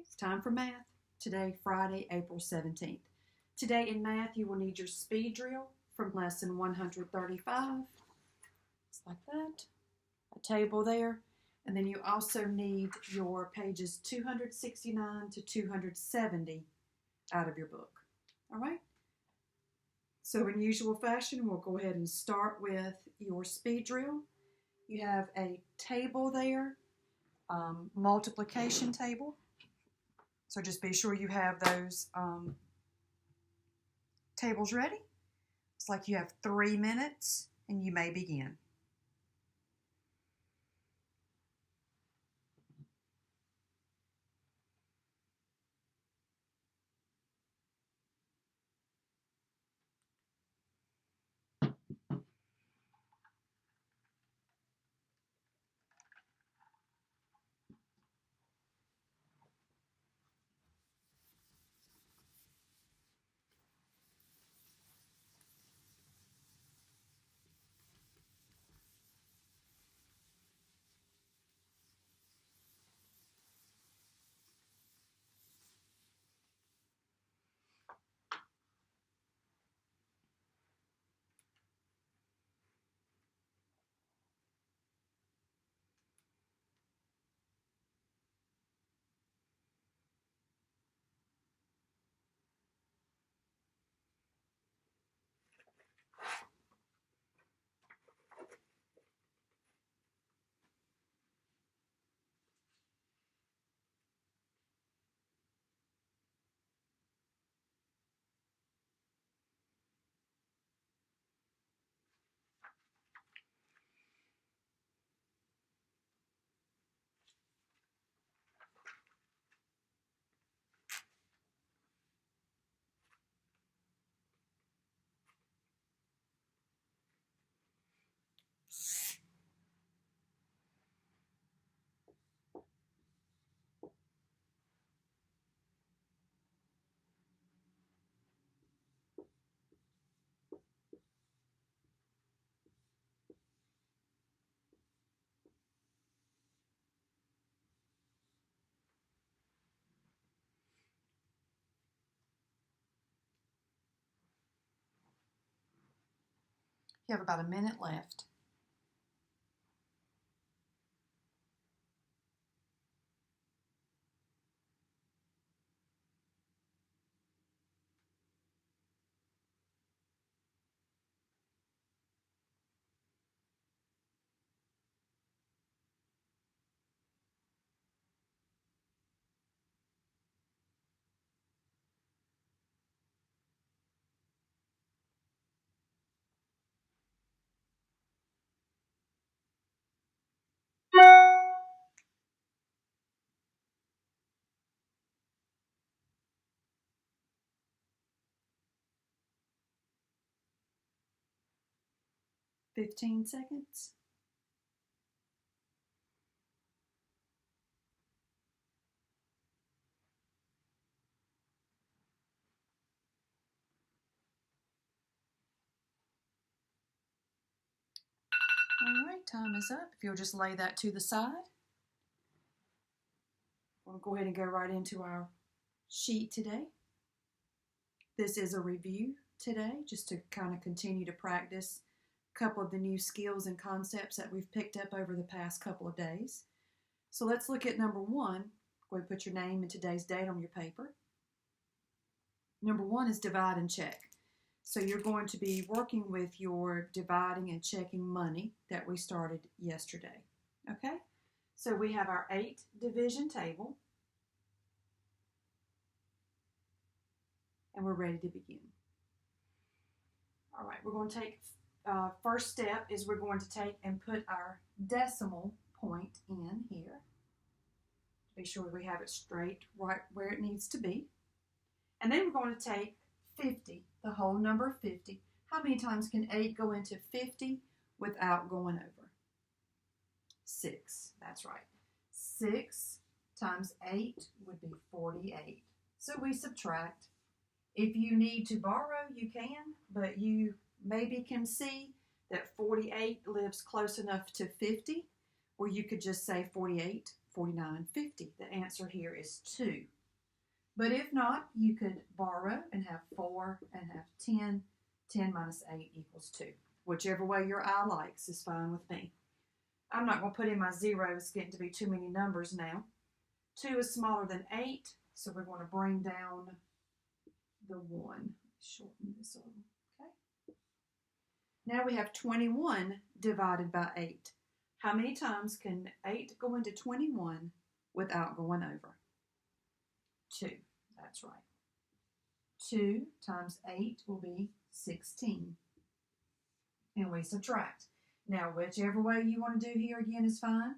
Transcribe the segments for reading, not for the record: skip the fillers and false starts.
It's time for math. Today, Friday, April 17th. Today in math, you will need your speed drill from lesson 135. Just like that. A table there. And then you also need your pages 269 to 270 out of your book. All right? So in usual fashion, we'll go ahead and start with your speed drill. You have a table there, multiplication table. So just be sure you have those tables ready. It's like you have 3 minutes and you may begin. You have about a minute left. Fifteen seconds. All right, time is up. If you'll just lay that to the side. We'll go ahead and go right into our sheet today. This is a review today, just to kind of continue to practice a couple of the new skills and concepts that we've picked up over the past couple of days. So let's look at number one. Go ahead and put your name and today's date on your paper. Number one is divide and check. So you're going to be working with your dividing and checking money that we started yesterday. Okay? So we have our 8 division table. And we're ready to begin. All right, we're going to take, first step is we're going to take and put our decimal point in here. Be sure we have it straight right where it needs to be. And then we're going to take 50, the whole number 50. How many times can 8 go into 50 without going over? 6, that's right. 6 times 8 would be 48. So we subtract. If you need to borrow, you can, but you maybe can see that 48 lives close enough to 50, where you could just say 48 $49.50. The answer here is 2. But if not, you could borrow and have 4 and have 10. 10 minus 8 equals 2. Whichever way your eye likes is fine with me. I'm not going to put in my zeros. It's getting to be too many numbers now. 2 is smaller than 8, so we're going to bring down the 1. Shorten this a little. Okay. Now we have 21 divided by 8. How many times can 8 go into 21 without going over? 2. That's right. 2 times 8 will be 16. And we subtract. Now, whichever way you want to do here again is fine,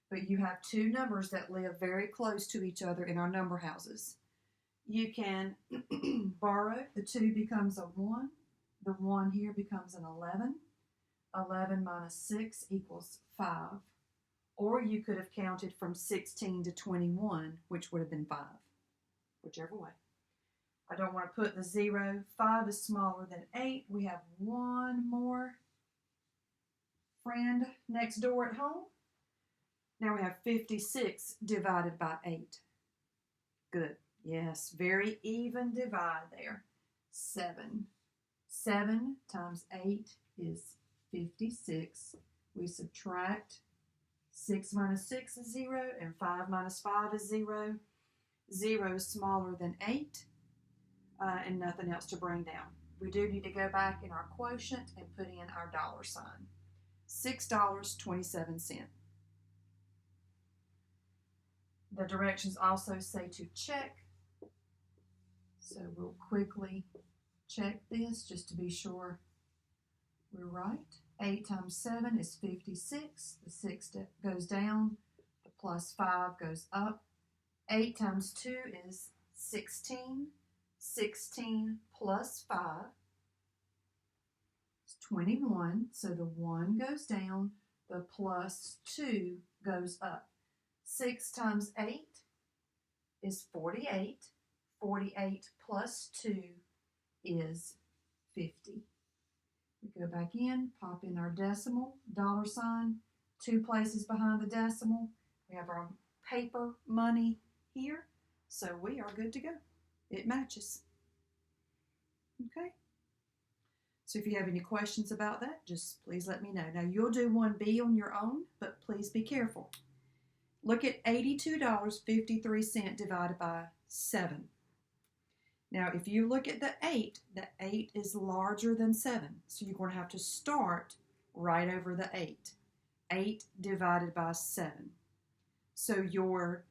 but you have two numbers that live very close to each other in our number houses. You can borrow. The 2 becomes a 1. The 1 here becomes an 11. 11 minus 6 equals 5. Or you could have counted from 16 to 21, which would have been 5. Whichever way. I don't want to put the 0. 5 is smaller than 8. We have one more friend next door at home. Now we have 56 divided by 8. Good. Yes, very even divide there. 7. 7 times 8 is 56. We subtract. 6 minus 6 is 0, and 5 minus 5 is 0. 0 is smaller than 8, and nothing else to bring down. We do need to go back in our quotient and put in our dollar sign. $6.27. The directions also say to check, so we'll quickly check this just to be sure we're right. 8 times 7 is 56. The 6 goes down. The plus 5 goes up. 8 times 2 is 16. 16 plus 5 is 21. So the 1 goes down. The plus 2 goes up. 6 times 8 is 48. 48 plus 2 is 50. We go back in, pop in our decimal, dollar sign, 2 places behind the decimal. We have our paper money here, so we are good to go. It matches. Okay? So if you have any questions about that, just please let me know. Now, you'll do 1B on your own, but please be careful. Look at $82.53 divided by 7. Now, if you look at the 8 is larger than 7. So you're going to have to start right over the 8. 8 divided by 7. So your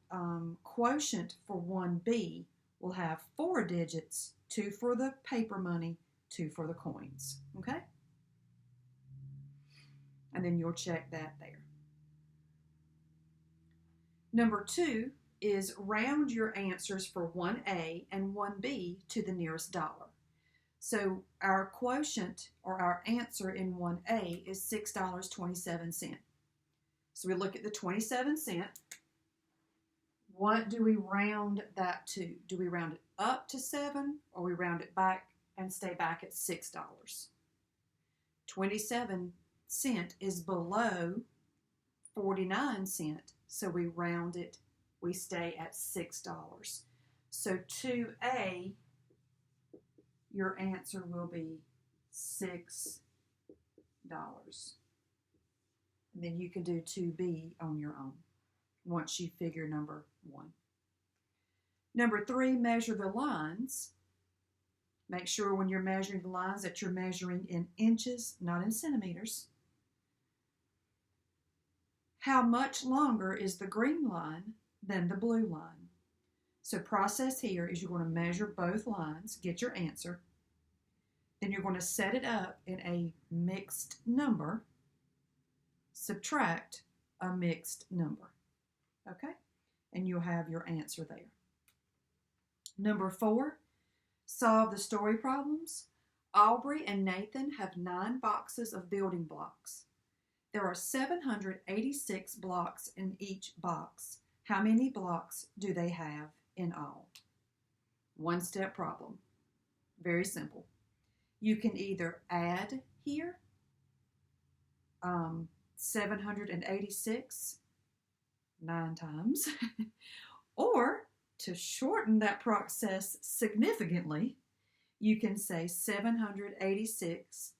quotient for 1B will have 4 digits, 2 for the paper money, 2 for the coins. Okay? And then you'll check that there. Number 2 is round your answers for 1A and 1B to the nearest dollar. So our quotient or our answer in 1A is $6.27. So we look at the 27 cent. What do we round that to? Do we round it up to 7 or we round it back and stay back at $6? 27 cent is below 49 cent, so we round it. We stay at $6. So 2A, your answer will be $6. And then you can do 2B on your own once you figure number 1. Number 3, measure the lines. Make sure when you're measuring the lines that you're measuring in inches, not in centimeters. How much longer is the green line than the blue line? So process here is you're going to measure both lines, get your answer. Then you're going to set it up in a mixed number. Subtract a mixed number. Okay? And you'll have your answer there. Number 4, solve the story problems. Aubrey and Nathan have 9 boxes of building blocks. There are 786 blocks in each box. How many blocks do they have in all? One-step problem. Very simple. You can either add here 786 9 times. Or to shorten that process significantly, you can say 786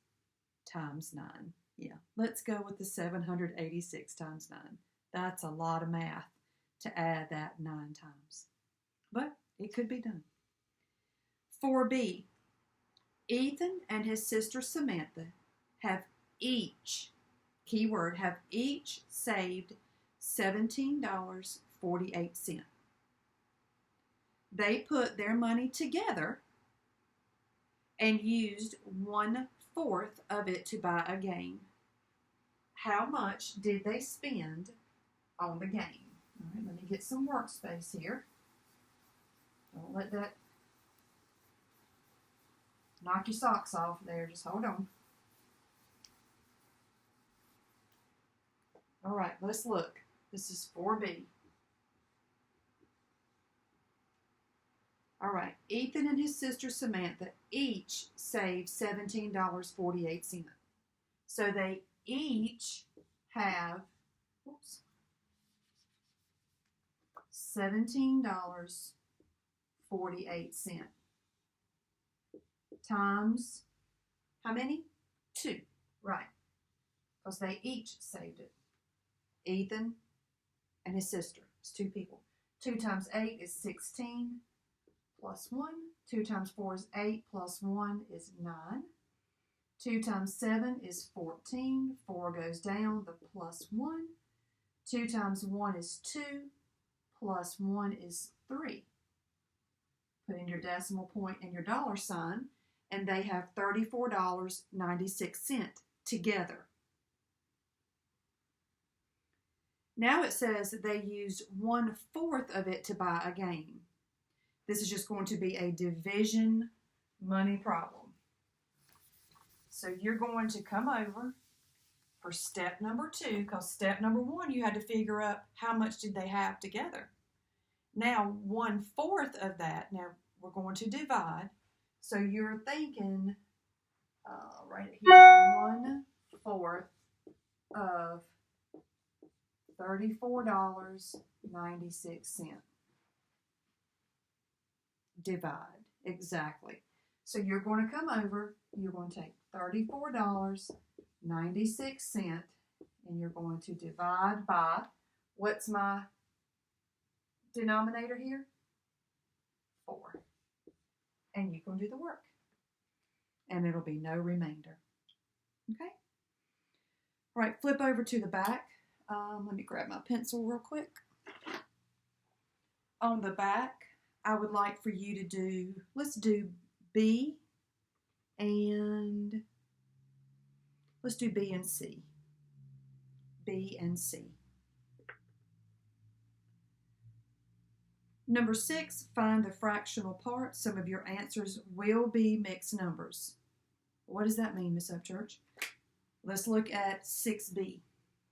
times 9. Yeah, let's go with the 786 times 9. That's a lot of math to add that 9 times. But it could be done. 4B, Ethan and his sister Samantha have each, keyword, have each saved $17.48. They put their money together and used 1/4 of it to buy a game. How much did they spend on the game? All right, let me get some workspace here. Don't let that knock your socks off there. Just hold on. All right, let's look. This is 4B. All right, Ethan and his sister Samantha each saved $17.48. So they each have $17.48 times how many? 2, right? Because they each saved it. Ethan and his sister. It's 2 people. 2 times 8 is 16 plus 1. 2 times 4 is 8 plus 1 is 9. 2 times 7 is 14. 4 goes down, the plus 1. 2 times 1 is 2. Plus 1 is 3. Put in your decimal point and your dollar sign, and they have $34.96 together. Now it says that they used 1/4 of it to buy a game. This is just going to be a division money problem. So you're going to come over for step number 2, because step number 1, you had to figure out how much did they have together. Now 1/4 of that, now we're going to divide. So you're thinking, right here, 1/4 of $34.96. Divide, exactly. So you're going to come over, you're going to take $34.96 and you're going to divide by, what's my denominator here? 4. And you can do the work. And it'll be no remainder. Okay? All right, flip over to the back. Let me grab my pencil real quick. On the back, I would like for you to do, let's do B and, let's do B and C. B and C. Number 6, find the fractional part. Some of your answers will be mixed numbers. What does that mean, Miss Upchurch? Let's look at 6B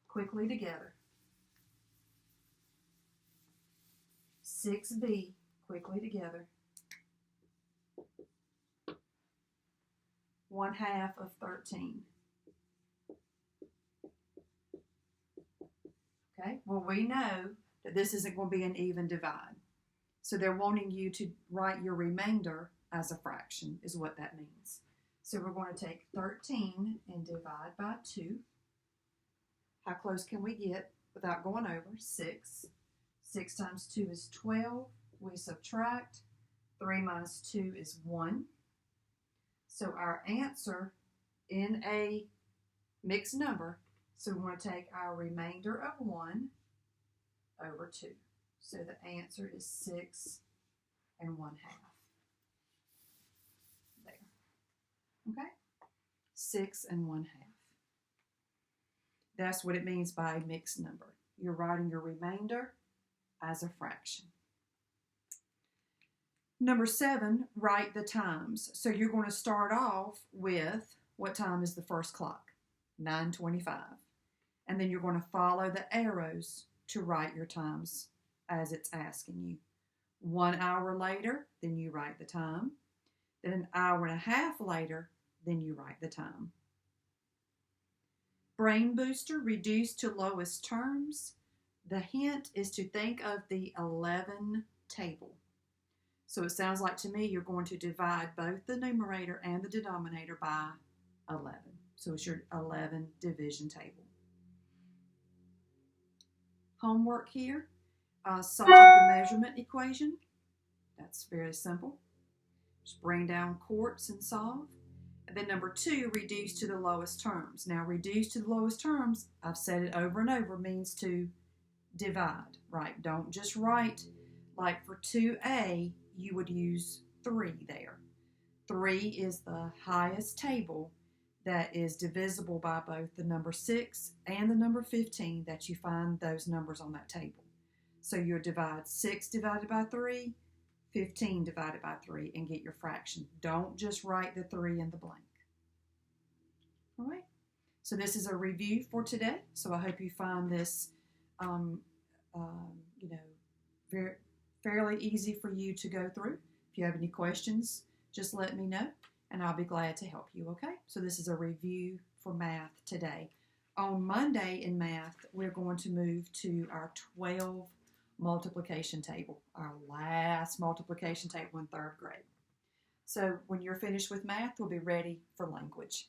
quickly together. 6B quickly together. 1/2 of 13. Okay, well, we know that this isn't going to be an even divide. So they're wanting you to write your remainder as a fraction, is what that means. So we're going to take 13 and divide by 2. How close can we get without going over? 6. 6 times 2 is 12. We subtract. 3 minus 2 is 1. So our answer in a mixed number, so we want to take our remainder of 1 over 2. So the answer is 6 1/2. There. Okay? 6 1/2. That's what it means by a mixed number. You're writing your remainder as a fraction. Number 7, write the times. So you're going to start off with, what time is the first clock? 9:25. And then you're going to follow the arrows to write your times as it's asking you. 1 hour later, then you write the time. Then an hour and a half later, then you write the time. Brain Booster reduced to lowest terms. The hint is to think of the 11 table. So it sounds like to me you're going to divide both the numerator and the denominator by 11. So it's your 11 division table. Homework here, solve the measurement equation. That's very simple. Just bring down quarts and solve. And then number 2, reduce to the lowest terms. Now reduce to the lowest terms, I've said it over and over, means to divide, right? Don't just write, like for 2a, you would use 3 there. 3 is the highest table that is divisible by both the number 6 and the number 15 that you find those numbers on that table. So you'll divide 6 divided by 3, 15 divided by 3, and get your fraction. Don't just write the 3 in the blank. All right. So this is a review for today. So I hope you find this, fairly easy for you to go through. If you have any questions, just let me know, and I'll be glad to help you, okay? So this is a review for math today. On Monday in math, we're going to move to our 12 multiplication table, our last multiplication table in 3rd grade. So when you're finished with math, we'll be ready for language.